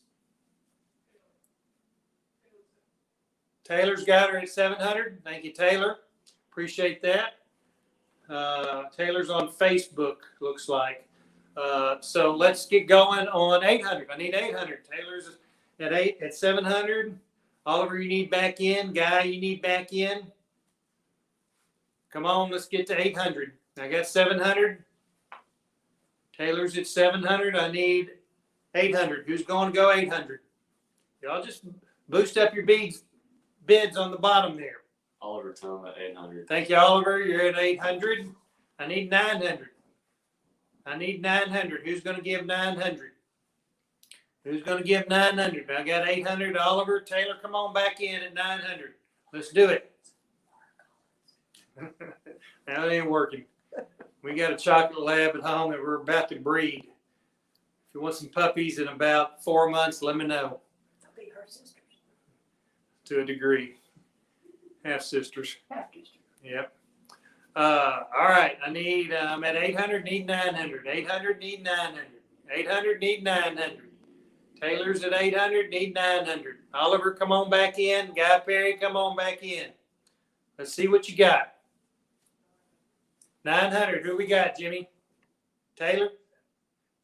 Taylor's got her at 700. Thank you, Taylor. Appreciate that. Taylor's on Facebook, looks like. So let's get going on 800. I need 800. Taylor's at 700. Oliver, you need back in. Guy, you need back in. Come on, let's get to 800. I got 700. Taylor's at 700. I need 800. Who's going to go 800? Y'all just boost up your bids on the bottom there. Oliver Toma, 800. Thank you, Oliver. You're at 800. I need 900. I need 900. Who's going to give 900? Who's going to give 900? I got 800. Oliver, Taylor, come on back in at 900. Let's do it. Now it ain't working. We got a chocolate lab at home that we're about to breed. If you want some puppies in about 4 months, let me know. They'll be her sisters. To a degree. Half sisters. Half sisters. Yep. All right. I'm at 800, need 900. 800, need 900. 800, need 900. Taylor's at 800, need 900. Oliver, come on back in. Guy Perry, come on back in. Let's see what you got. 900. Who we got, Jimmy? Taylor?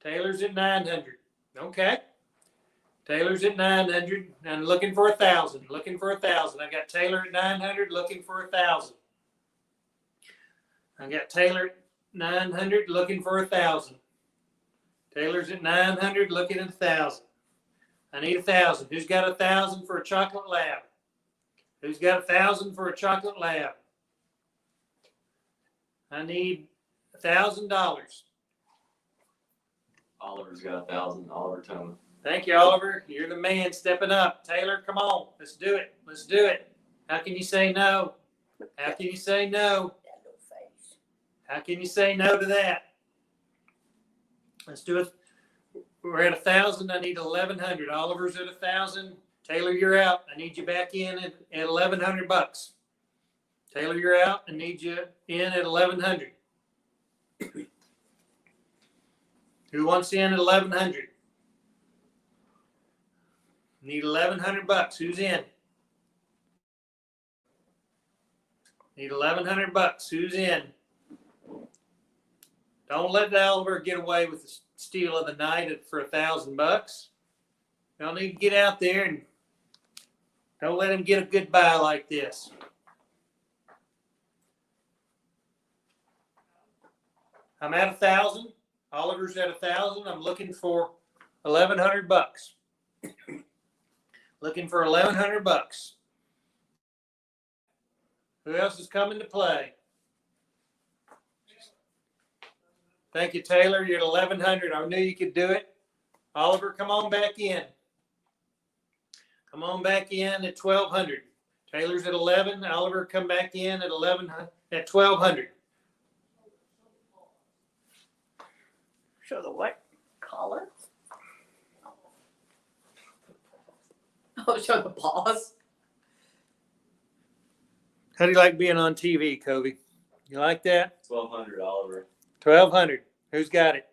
Taylor's at 900. Okay. Taylor's at 900. I'm looking for 1,000. Looking for 1,000. I got Taylor at 900, looking for 1,000. I got Taylor at 900, looking for 1,000. Taylor's at 900, looking at 1,000. I need 1,000. Who's got 1,000 for a chocolate lab? Who's got 1,000 for a chocolate lab? I need $1,000. Oliver's got 1,000. Oliver Toma. Thank you, Oliver. You're the man stepping up. Taylor, come on. Let's do it. Let's do it. How can you say no? How can you say no? That little face. How can you say no to that? Let's do it. We're at 1,000. I need 1,100. Oliver's at 1,000. Taylor, you're out. I need you back in at $1,100. Taylor, you're out. I need you in at 1,100. Who wants in at 1,100? Need $1,100. Who's in? Need $1,100. Who's in? Don't let Oliver get away with the steal of the night for $1,000. Y'all need to get out there and don't let him get a good buy like this. I'm at 1,000. Oliver's at 1,000. I'm looking for $1,100. Looking for $1,100. Who else is coming to play? Thank you, Taylor. You're at 1,100. I knew you could do it. Oliver, come on back in. Come on back in at 1,200. Taylor's at 11. Oliver, come back in at 1,200. Show the what? Collar? Oh, show the paws. How do you like being on TV, Kobe? You like that? 1,200. Oliver. 1,200. Who's got it?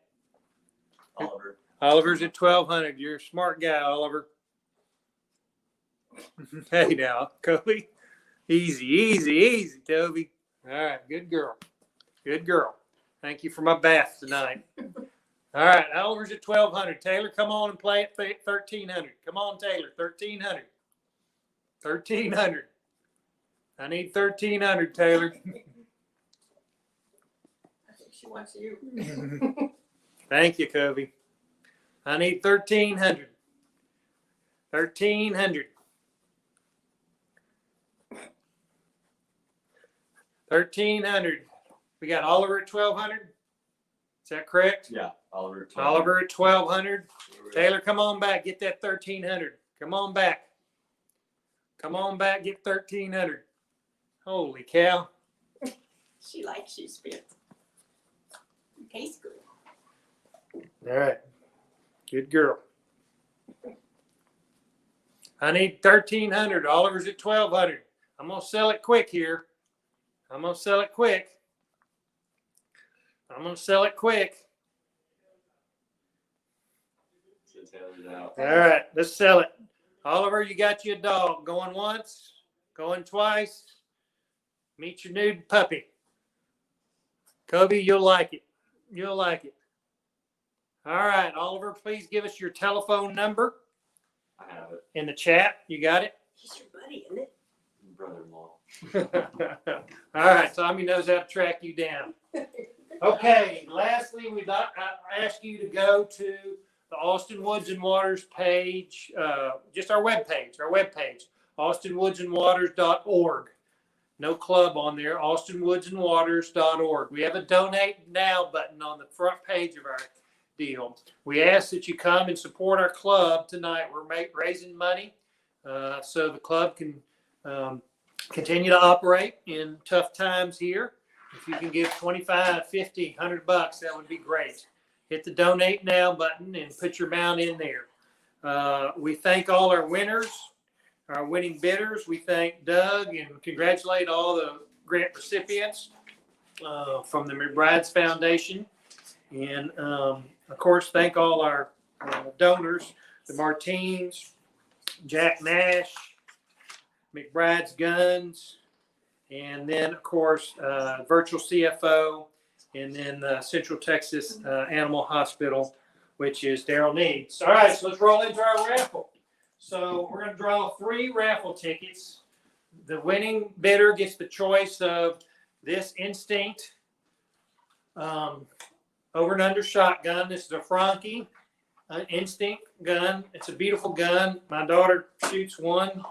Oliver. Oliver's at 1,200. You're a smart guy, Oliver. Hey now, Kobe. Easy, Toby. All right, good girl. Good girl. Thank you for my bath tonight. All right, Oliver's at 1,200. Taylor, come on and play at 1,300. Come on, Taylor, 1,300. 1,300. I need 1,300, Taylor. I think she wants you. Thank you, Kobe. I need 1,300. 1,300. 1,300. We got Oliver at 1,200. Is that correct? Yeah, Oliver. Oliver at 1,200. Taylor, come on back. Get that 1,300. Come on back. Come on back. Get 1,300. Holy cow. She likes you, Spence. Tastes good. All right. Good girl. I need 1,300. Oliver's at 1,200. I'm going to sell it quick here. I'm going to sell it quick. I'm going to sell it quick. So Taylor's out. All right. Let's sell it. Oliver, you got you a dog. Going once, going twice. Meet your new puppy. Kobe, you'll like it. You'll like it. All right, Oliver, please give us your telephone number I have it. in the chat. You got it? He's your buddy, isn't it? Brother-in-law. All right, Tommy knows how to track you down. Okay, lastly, I ask you to go to the Austin Woods and Waters page, just our webpage, austinwoodsandwaters.org. No club on there, austinwoodsandwaters.org. We have a donate now button on the front page of our deal. We ask that you come and support our club tonight. We're raising money so the club can continue to operate in tough times here. If you can give 25, 50, $100, that would be great. Hit the donate now button and put your amount in there. We thank all our winners, our winning bidders. We thank Doug and congratulate all the grant recipients from the McBride's Foundation. And of course, thank all our donors, the Martines, Jack Nash, McBride's Guns, and then of course Virtual CFO, and then Central Texas Animal Hospital, which is Daryl Needs. All right, so let's roll into our raffle. So we're going to draw 3 raffle tickets. The winning bidder gets the choice of this Instinct over and under shotgun. This is a Franke Instinct gun. It's a beautiful gun. My daughter shoots one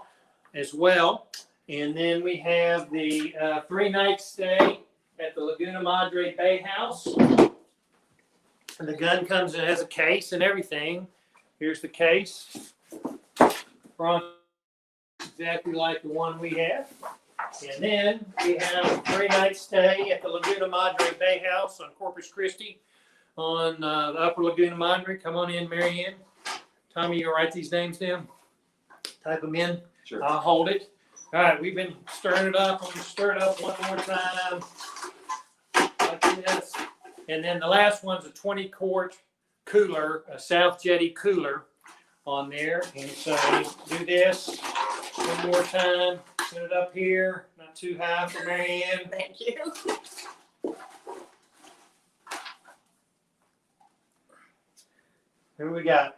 as well. And then we have the 3-night stay at the Laguna Madre Bay House. And the gun comes and has a case and everything. Here's the case. Franke, exactly like the one we have. And then we have a 3-night stay at the Laguna Madre Bay House on Corpus Christi on the upper Laguna Madre. Come on in, Mary Ann. Tommy, you write these names down? Type them in. Sure. I'll hold it. All right, we've been stirring it up. I'm going to stir it up one more time. Like this. And then the last one's a 20-quart cooler, a South Jetty cooler on there. And so we do this one more time. Put it up here, not too high for Mary Ann. Thank you. Who we got?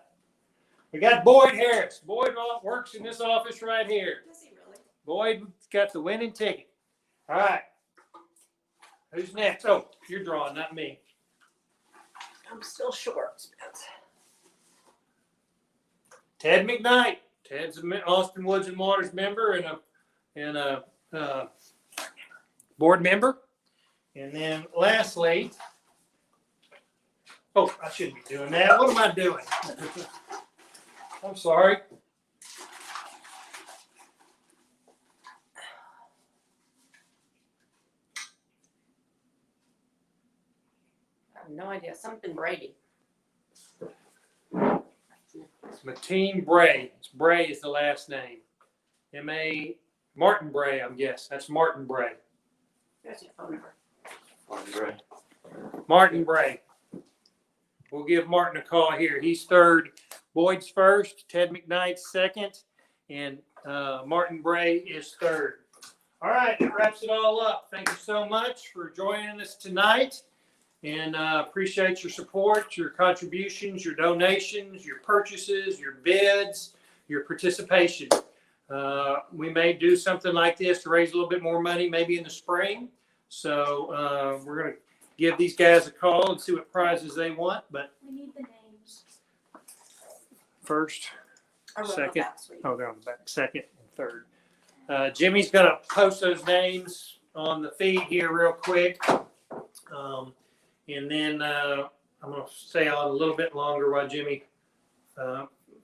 We got Boyd Harris. Boyd works in this office right here. Does he really? Boyd's got the winning ticket. All right. Who's next? Oh, you're drawing, not me. I'm still short, Spence. Ted McKnight. Ted's an Austin Woods and Waters member and a board member. And then lastly, oh, I shouldn't be doing that. What am I doing? I'm sorry. I have no idea. Something Brady. It's Martine Bray. Bray is the last name. Martin Bray, I guess. That's Martin Bray. There's your phone number. Martin Bray. We'll give Martin a call here. He's third. Boyd's first. Ted McKnight's second. And Martin Bray is third. All right, that wraps it all up. Thank you so much for joining us tonight. And appreciate your support, your contributions, your donations, your purchases, your bids, your participation. We may do something like this to raise a little bit more money maybe in the spring. So we're going to give these guys a call and see what prizes they want. But We need the names. first, I wrote Second. it last week. Oh, they're on the back, second and third. Jimmy's gonna post those names on the feed here real quick. And then I'm gonna stay on a little bit longer while Jimmy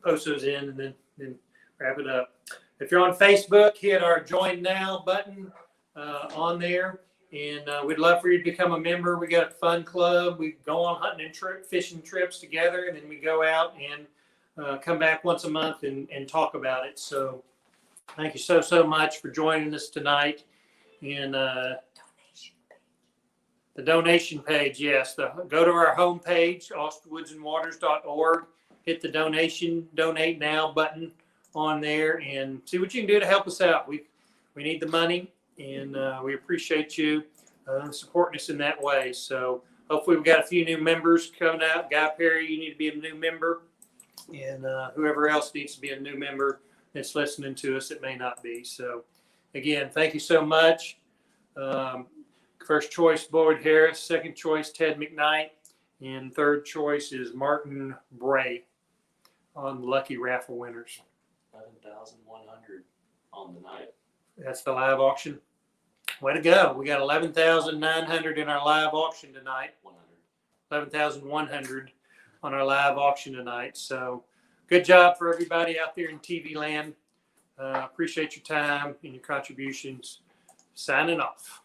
posts those in, and then wrap it up. If you're on Facebook, hit our Join Now button on there. And we'd love for you to become a member. We got a fun club. We go on hunting and fishing trips together, and then we go out and come back once a month and talk about it. So thank you so much for joining us tonight. And the donation page, yes. Go to our homepage, austinwoodsandwaters.org. Hit the donate now button on there and see what you can do to help us out. We need the money, and we appreciate you supporting us in that way. So hopefully we've got a few new members coming out. Guy Perry, you need to be a new member, and whoever else needs to be a new member that's listening to us that may not be. So again, thank you so much. First choice, Boyd Harris. Second choice, Ted McKnight. And third choice is Martin Bray on the lucky raffle winners. 11,100 on the night. That's the live auction. Way to go. We got 11,900 in our live auction tonight. 11,100 on our live auction tonight. So good job for everybody out there in TV land. Appreciate your time and your contributions. Signing off.